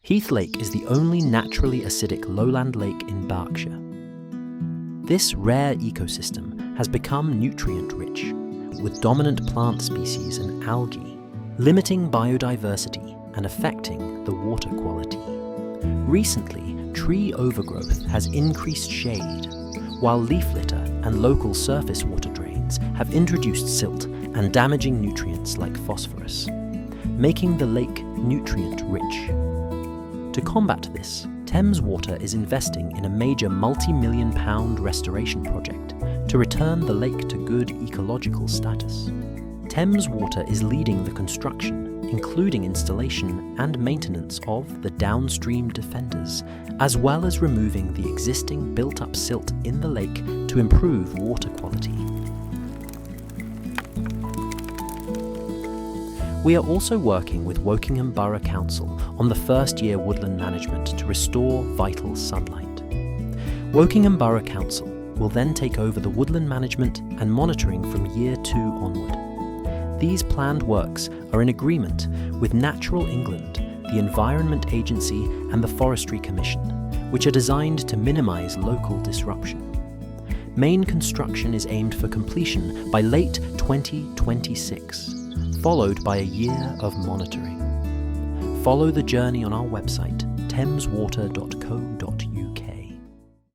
Heath Lake is the only naturally acidic lowland lake in Berkshire. This rare ecosystem has become nutrient-rich, with dominant plant species and algae, limiting biodiversity and affecting the water quality. Recently, tree overgrowth has increased shade, while leaf litter and local surface water drains have introduced silt and damaging nutrients like phosphorus, making the lake nutrient-rich. To combat this, Thames Water is investing in a major multi-million-pound restoration project to return the lake to good ecological status. Thames Water is leading the construction, including installation and maintenance of the downstream defenders, as well as removing the existing built-up silt in the lake to improve water quality. We are also working with Wokingham Borough Council on the first-year woodland management to restore vital sunlight. Wokingham Borough Council will then take over the woodland management and monitoring from year 2 onward. These planned works are in agreement with Natural England, the Environment Agency and the Forestry Commission, which are designed to minimise local disruption. Main construction is aimed for completion by late 2026. Followed by a year of monitoring. Follow the journey on our website, thameswater.co.uk.